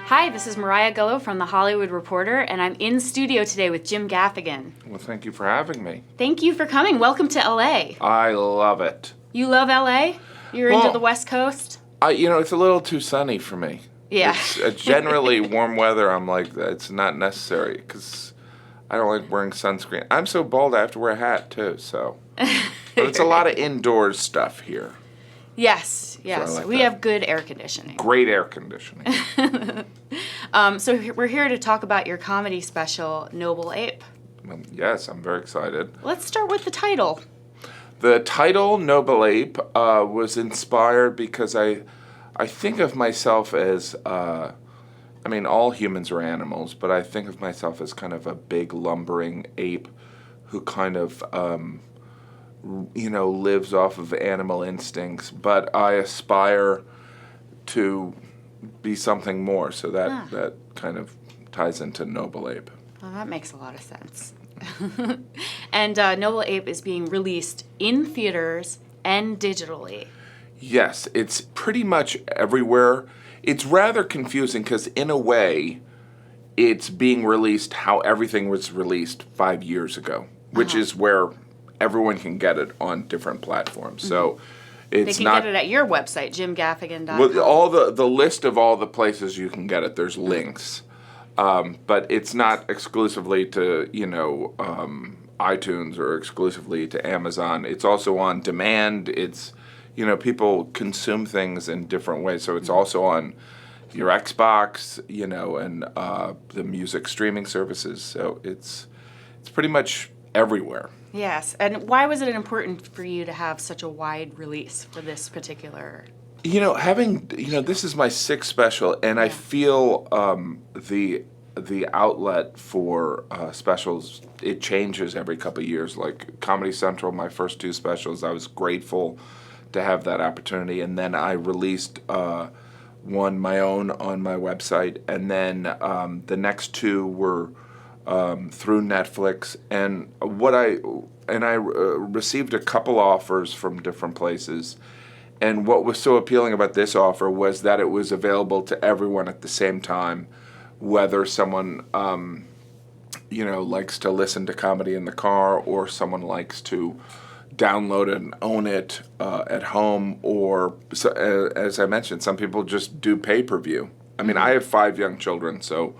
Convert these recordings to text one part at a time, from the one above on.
Hi, this is Mariah Gullo from The Hollywood Reporter, and I'm in studio today with Jim Gaffigan. Well, thank you for having me. Thank you for coming. Welcome to LA. I love it. You love LA? You're into the West Coast? It's a little too sunny for me. Yeah. It's generally warm weather. I'm like, it's not necessary because I don't like wearing sunscreen. I'm so bald I have to wear a hat too, so. But it's a lot of indoors stuff here. Yes. Like we that. have good air conditioning. Great air conditioning. So we're here to talk about your comedy special, Noble Ape. Yes, I'm very excited. Let's start with the title. The title, Noble Ape, was inspired because I think of myself as, all humans are animals, but I think of myself as kind of a big lumbering ape who kind of, lives off of animal instincts, but I aspire to be something more, so that kind of ties into Noble Ape. Well, that makes a lot of sense. And Noble Ape is being released in theaters and digitally. Yes, it's pretty much everywhere. It's rather confusing because, in a way, it's being released how everything was released 5 years ago, which is where everyone can get it on different platforms. So it's They can get it at your website, jimgaffigan.com. Well, all the list of all the places you can get it, there's links. But it's not exclusively to, iTunes or exclusively to Amazon. It's also on demand. It's, people consume things in different ways. So it's also on your Xbox, and the music streaming services. So it's pretty much everywhere. Yes. And why was it important for you to have such a wide release for this particular? This is my sixth special, and I feel the outlet for specials, it changes every couple of years. Like Comedy Central, my first two specials, I was grateful to have that opportunity, and then I released one, my own, on my website, and then the next two were through Netflix, and I received a couple offers from different places. And what was so appealing about this offer was that it was available to everyone at the same time, whether someone, likes to listen to comedy in the car, or someone likes to download it and own it at home, or, as I mentioned, some people just do pay-per-view. I have 5 young children, so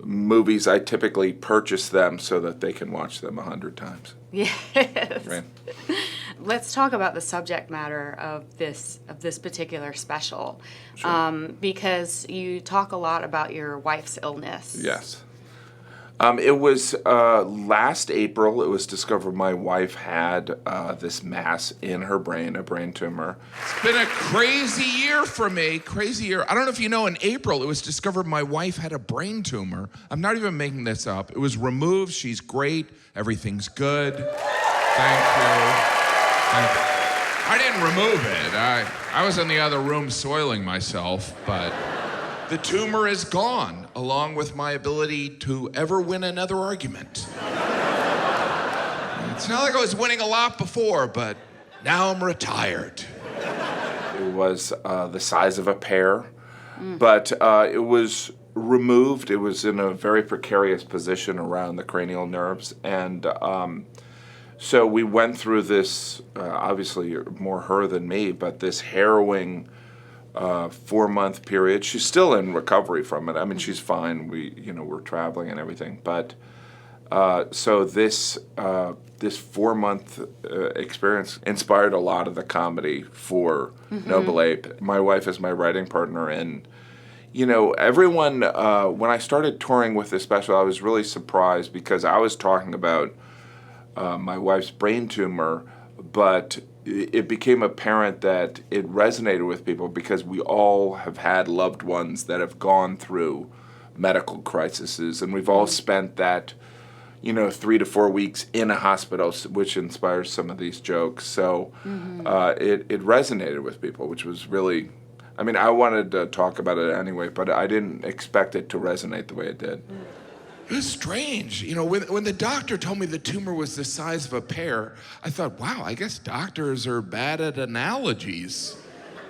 movies, I typically purchase them so that they can watch them 100 times. Yes. Right. Let's talk about the subject matter of this particular special, Sure. because you talk a lot about your wife's illness. Yes. It was last April. It was discovered my wife had this mass in her brain, a brain tumor. It's been a crazy year for me. Crazy year. I don't know if you know, in April, it was discovered my wife had a brain tumor. I'm not even making this up. It was removed. She's great. Everything's good. Thank you. I didn't remove it. I was in the other room soiling myself, but the tumor is gone, along with my ability to ever win another argument. It's not like I was winning a lot before, but now I'm retired. It was the size of a pear, but it was removed. It was in a very precarious position around the cranial nerves, and so we went through this, obviously more her than me, but this harrowing 4-month period. She's still in recovery from it. She's fine. We're traveling and everything. But so this 4-month experience inspired a lot of the comedy for Noble Ape. My wife is my writing partner, and everyone. When I started touring with this special, I was really surprised because I was talking about my wife's brain tumor, but it became apparent that it resonated with people because we all have had loved ones that have gone through medical crises, and we've all spent that, 3 to 4 weeks in a hospital, which inspires some of these jokes. So it resonated with people, which was really, I wanted to talk about it anyway, but I didn't expect it to resonate the way it did. It was strange. When the doctor told me the tumor was the size of a pear, I thought, wow, I guess doctors are bad at analogies.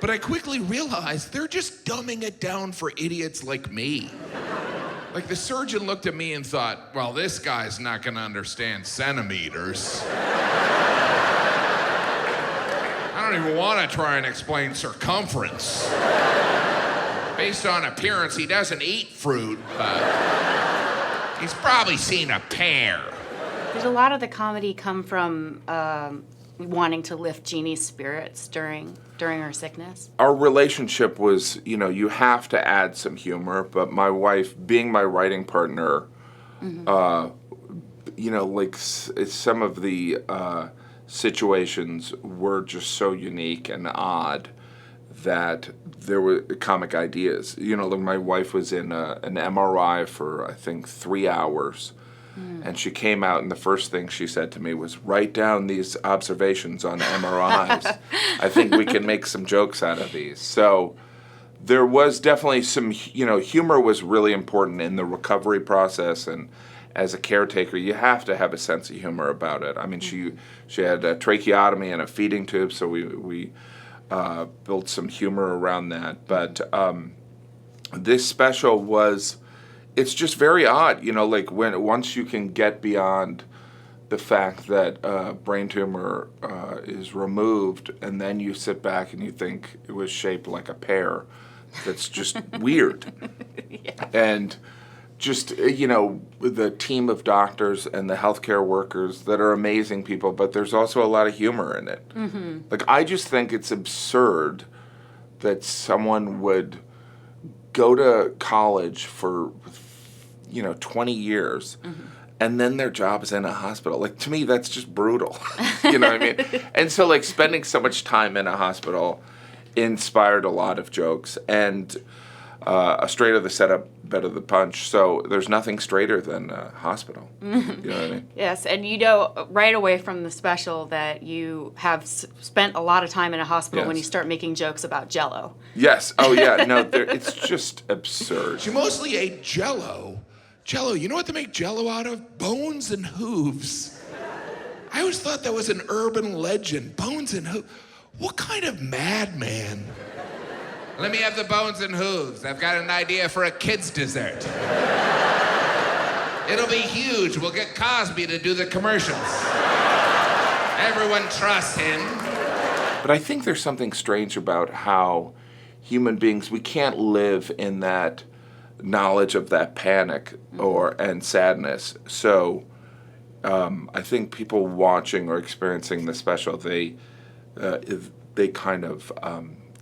But I quickly realized they're just dumbing it down for idiots like me. Like the surgeon looked at me and thought, well, this guy's not gonna understand centimeters. I don't even want to try and explain circumference. Based on appearance, he doesn't eat fruit, but he's probably seen a pear. Did a lot of the comedy come from wanting to lift Jeannie's spirits during her sickness? Our relationship was, you have to add some humor, but my wife, being my writing partner, some of the situations were just so unique and odd that there were comic ideas. My wife was in an MRI for, I think, 3 hours. And she came out, and the first thing she said to me was, write down these observations on MRIs. I think we can make some jokes out of these. So there was definitely some, humor was really important in the recovery process. And as a caretaker, you have to have a sense of humor about it. I mean, she had a tracheotomy and a feeding tube, so we built some humor around that. But this special was... It's just very odd, once you can get beyond the fact that brain tumor is removed, and then you sit back and you think it was shaped like a pear. That's just weird. Yeah. And just, the team of doctors and the healthcare workers that are amazing people, but there's also a lot of humor in it. Mm-hmm. I just think it's absurd that someone would go to college for 20 years, and then their job is in a hospital. To me, that's just brutal. You know what I mean? And so, spending so much time in a hospital inspired a lot of jokes, and a straighter the setup, better the punch. So there's nothing straighter than a hospital. You know what I mean? Yes, and right away from the special that you have spent a lot of time in a hospital when you start making jokes about jello. Yes. Oh, yeah. No, it's just absurd. She mostly ate jello. Jello, you know what they make jello out of? Bones and hooves. I always thought that was an urban legend. Bones and hooves. What kind of madman? Let me have the bones and hooves. I've got an idea for a kid's dessert. It'll be huge. We'll get Cosby to do the commercials. Everyone trusts him. But I think there's something strange about how human beings, we can't live in that knowledge of that panic and sadness. So I think people watching or experiencing the special, they kind of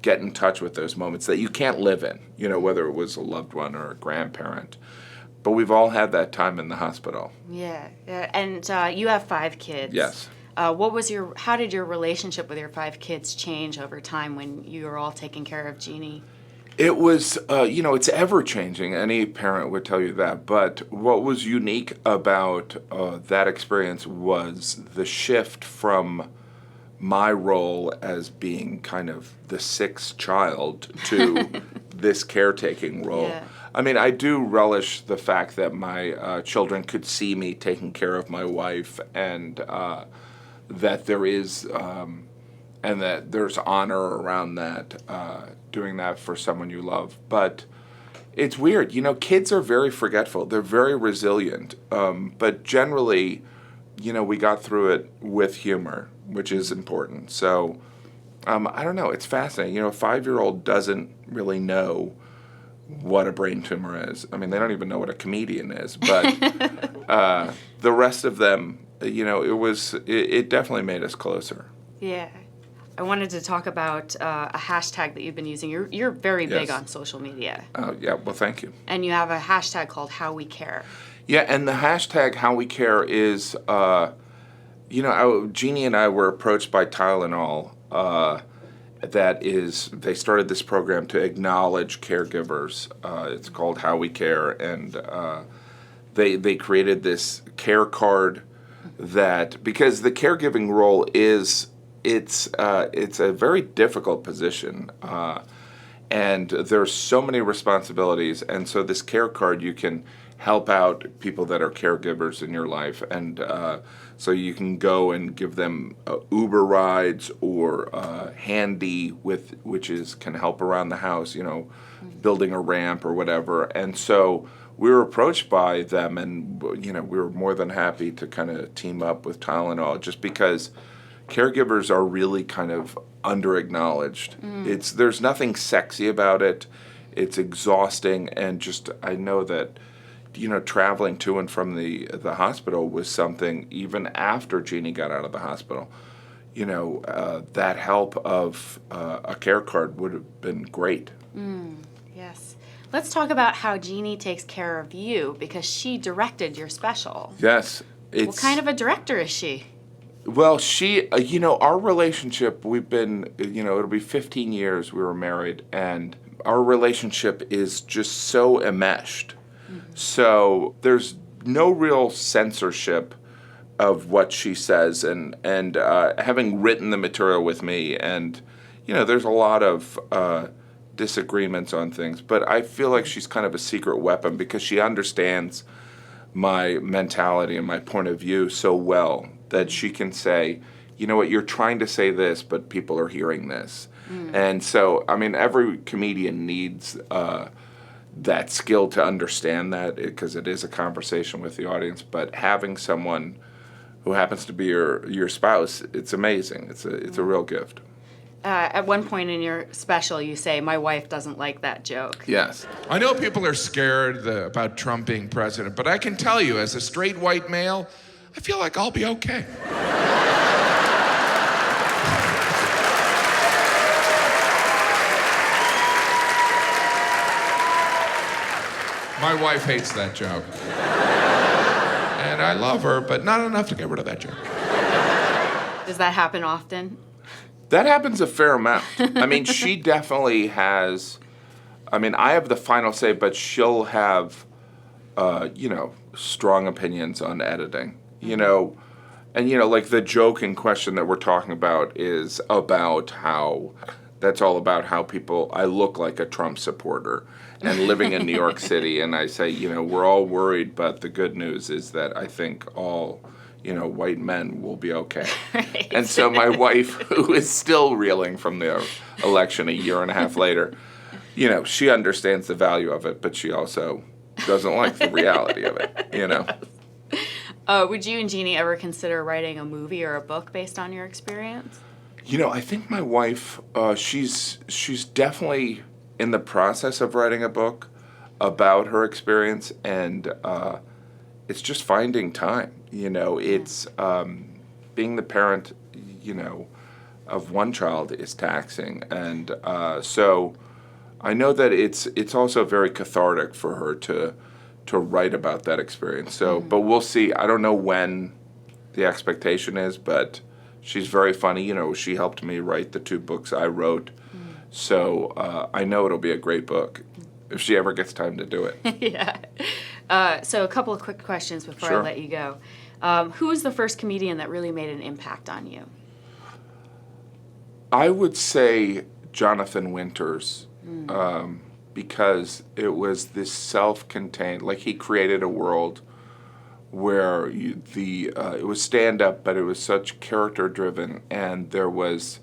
get in touch with those moments that you can't live in, whether it was a loved one or a grandparent. But we've all had that time in the hospital. Yeah. And you have 5 kids. Yes. How did your relationship with your 5 kids change over time when you were all taking care of Jeannie? It was, it's ever-changing. Any parent would tell you that. But what was unique about that experience was the shift from my role as being kind of the 6th child to this caretaking role. Yeah. I mean, I do relish the fact that my children could see me taking care of my wife, and that there is... and that there's honor around that, doing that for someone you love. But it's weird. Kids are very forgetful. They're very resilient. But generally, we got through it with humor, which is important. So, I don't know. It's fascinating. A 5-year-old doesn't really know what a brain tumor is. I mean, they don't even know what a comedian is. But the rest of them, it definitely made us closer. Yeah. I wanted to talk about a hashtag that you've been using. You're very big on social media. Yeah, well, thank you. And you have a hashtag called How We Care. Yeah, and the hashtag How We Care is, Jeannie and I were approached by Tylenol. They started this program to acknowledge caregivers. It's called How We Care, and they created this care card because the caregiving role is... It's a very difficult position, and there's so many responsibilities. And so this care card, you can help out people that are caregivers in your life. And So you can go and give them Uber rides or handy which can help around the house, building a ramp or whatever. And so we were approached by them, and we were more than happy to kind of team up with Tylenol, just because caregivers are really kind of under-acknowledged. There's nothing sexy about it. It's exhausting, and just I know that traveling to and from the hospital was something, even after Jeannie got out of the hospital. That help of a care card would have been great. Yes. Let's talk about how Jeannie takes care of you, because she directed your special. Yes. What kind of a director is she? Well, she, our relationship, we've been, it'll be 15 years we were married, and our relationship is just so enmeshed. So there's no real censorship of what she says, and having written the material with me, and there's a lot of disagreements on things, but I feel like she's kind of a secret weapon, because she understands my mentality and my point of view so well that she can say, you know what, you're trying to say this, but people are hearing this. And so, every comedian needs that skill to understand that, because it is a conversation with the audience. But having someone who happens to be your spouse, it's amazing. It's a real gift. At one point in your special, you say, "My wife doesn't like that joke." Yes. I know people are scared about Trump being president, but I can tell you, as a straight white male, I feel like I'll be okay. My wife hates that joke. And I love her, but not enough to get rid of that joke. Does that happen often? That happens a fair amount. She definitely has. I have the final say, but she'll have, strong opinions on editing. And like the joke in question that we're talking about is about how. That's all about how I look like a Trump supporter and living in New York City. And I say, we're all worried, but the good news is that I think all, white men will be okay. Right. And so my wife, who is still reeling from the election a year and a half later, she understands the value of it, but she also doesn't like the reality of it, Would you and Jeannie ever consider writing a movie or a book based on your experience? I think my wife, she's definitely in the process of writing a book about her experience, and it's just finding time. It's being the parent, of one child is taxing, and so I know that it's also very cathartic for her to write about that experience. So, but we'll see. I don't know when the expectation is, but she's very funny. She helped me write the 2 books I wrote. So I know it'll be a great book if she ever gets time to do it. Yeah. So a couple of quick questions before Sure. I let you go. Who was the first comedian that really made an impact on you? I would say Jonathan Winters, because it was this self-contained, like he created a world where it was stand-up, but it was such character-driven, and there was,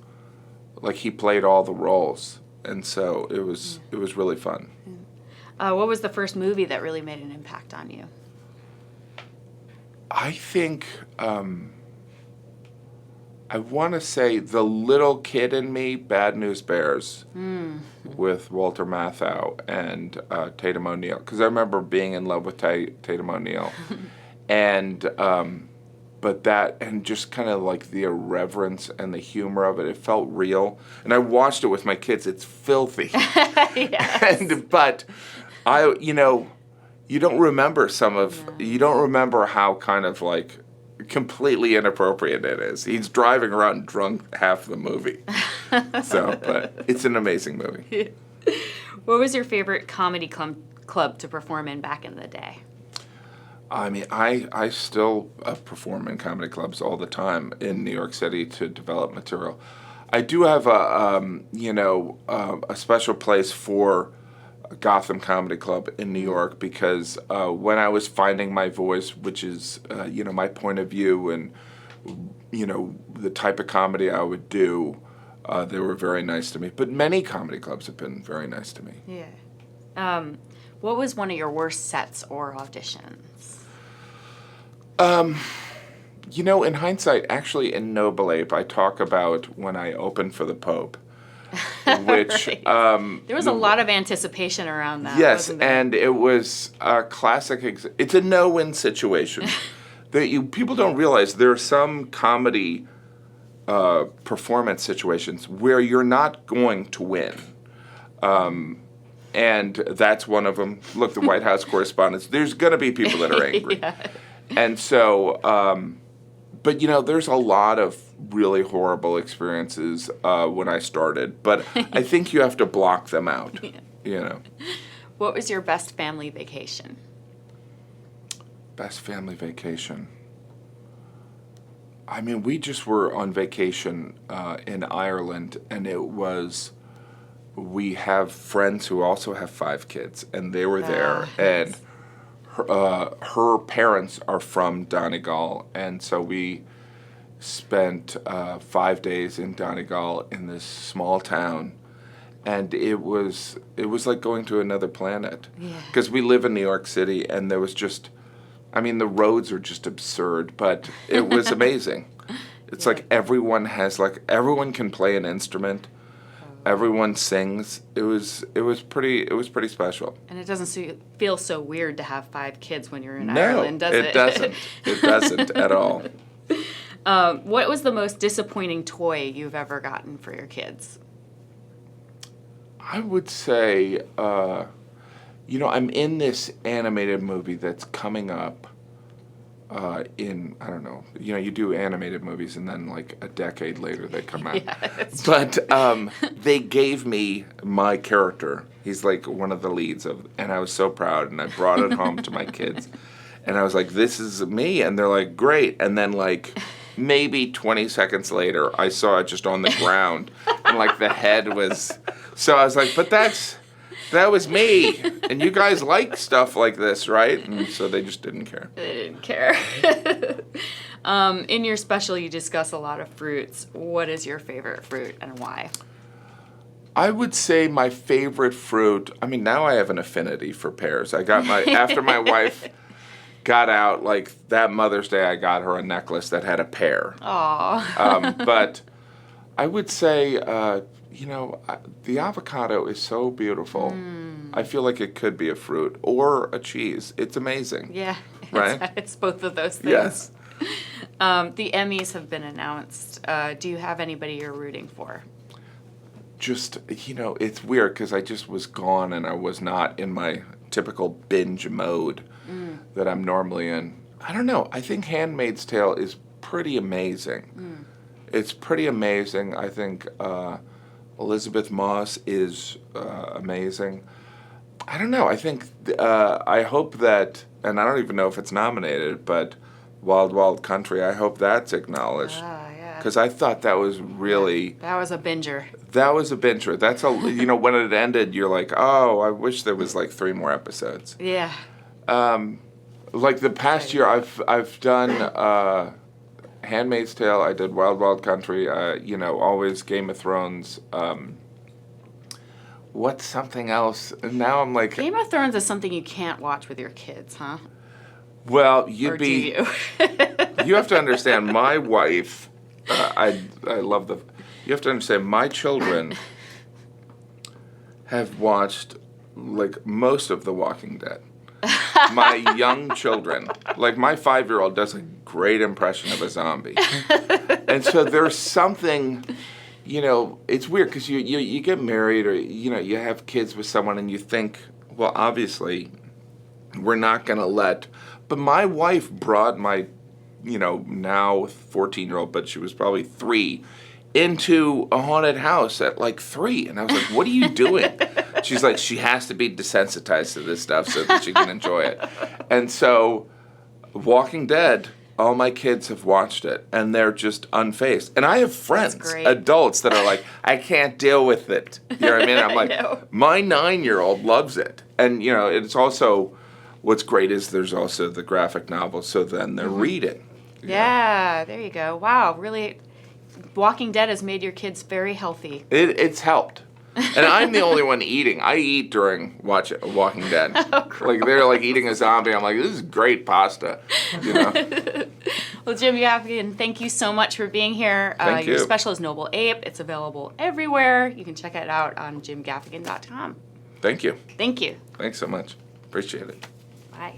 like, he played all the roles, and so it was really fun. What was the first movie that really made an impact on you? I think I want to say The Little Kid in Me, Bad News Bears, with Walter Matthau and Tatum O'Neal, because I remember being in love with Tatum O'Neal. And but that, and just kind of like the irreverence and the humor of it, it felt real. And I watched it with my kids. It's filthy. Yes. But you don't remember you don't remember how kind of like completely inappropriate it is. He's driving around drunk half the movie. But it's an amazing movie. What was your favorite comedy club to perform in back in the day? I still perform in comedy clubs all the time in New York City to develop material. I do have a special place for Gotham Comedy Club in New York, because when I was finding my voice, which is my point of view and the type of comedy I would do, they were very nice to me. But many comedy clubs have been very nice to me. Yeah. What was one of your worst sets or auditions? In hindsight, actually in Noble Ape, I talk about when I opened for the Pope, which... Right. There was a lot of anticipation around that, yes, wasn't there? and it was a classic... it's a no-win situation. People don't realize there are some comedy performance situations where you're not going to win. And that's one of them. Look, the White House correspondents, there's going to be people that are angry. Yeah. And so, but there's a lot of really horrible experiences when I started. But I think you have to block them out, What was your best family vacation? Best family vacation. I mean, we just were on vacation in Ireland, and we have friends who also have 5 kids, and they were there, and her parents are from Donegal, and so we spent 5 days in Donegal in this small town, and it was like going to another planet. Yeah. Because we live in New York City, and there was just, the roads are just absurd, but it was amazing. It's like everyone can play an instrument. Everyone sings. It was pretty special. And it doesn't feel so weird to have 5 kids when you're in No, Ireland, does it? it doesn't. It doesn't at all. What was the most disappointing toy you've ever gotten for your kids? I would say, I'm in this animated movie that's coming up in, I don't know, you do animated movies and then like a decade later they come out. Yes. But they gave me my character. He's like one of the leads and I was so proud, and I brought it home to my kids. And I was like, this is me. And they're like, great. And then like maybe 20 seconds later, I saw it just on the ground. And like the head was... So I was like, but that was me. And you guys like stuff like this, right? And so they just didn't care. They didn't care. In your special, you discuss a lot of fruits. What is your favorite fruit and why? I would say my favorite fruit... now I have an affinity for pears. I got after my wife... got out, like that Mother's Day, I got her a necklace that had a pear. Aww. But I would say, the avocado is so beautiful. I feel like it could be a fruit or a cheese. It's amazing. Yeah. Right? It's both of those things. Yes. The Emmys have been announced. Do you have anybody you're rooting for? Just, it's weird because I just was gone and I was not in my typical binge mode that I'm normally in. I don't know. I think Handmaid's Tale is pretty amazing. It's pretty amazing. I think Elizabeth Moss is amazing. I don't know. I think, I hope that, and I don't even know if it's nominated, but Wild Wild Country, I hope that's acknowledged. Yeah. Because I thought that was really... That was a binger. That was a binger. That's when it ended, you're like, oh, I wish there was like 3 more episodes. Yeah. Like the past year, I've done Handmaid's Tale. I did Wild Wild Country. Always Game of Thrones. What's something else? And now I'm like, Game of Thrones is something you can't watch with your kids, huh? well, Do you? You have to understand. My wife, I love you have to understand. My children have watched like most of The Walking Dead. My young children, like my 5-year-old does a great impression of a zombie. And so there's something, it's weird because you get married or, you have kids with someone and you think, well, obviously we're not going to let, but my wife brought my, now 14-year-old, but she was probably 3, into a haunted house at like 3. And I was like, what are you doing? She's like, she has to be desensitized to this stuff so that she can enjoy it. And so Walking Dead, all my kids have watched it, and they're just unfazed. And I have friends, adults, that are like, I can't deal with it. You know what I mean? I'm like, my 9-year-old loves it. And, it's also, what's great is there's also the graphic novel, so then they're reading. Yeah, there you go. Wow, really, Walking Dead has made your kids very healthy. It's helped. And I'm the only one eating. I eat during Walking Dead. Like they're like eating a zombie. I'm like, this is great pasta. You know? Well, Jim Gaffigan, thank you so much for being here. Thank Your you. special is Noble Ape. It's available everywhere. You can check it out on jimgaffigan.com. Thank you. Thank you. Thanks so much. Appreciate it. Bye.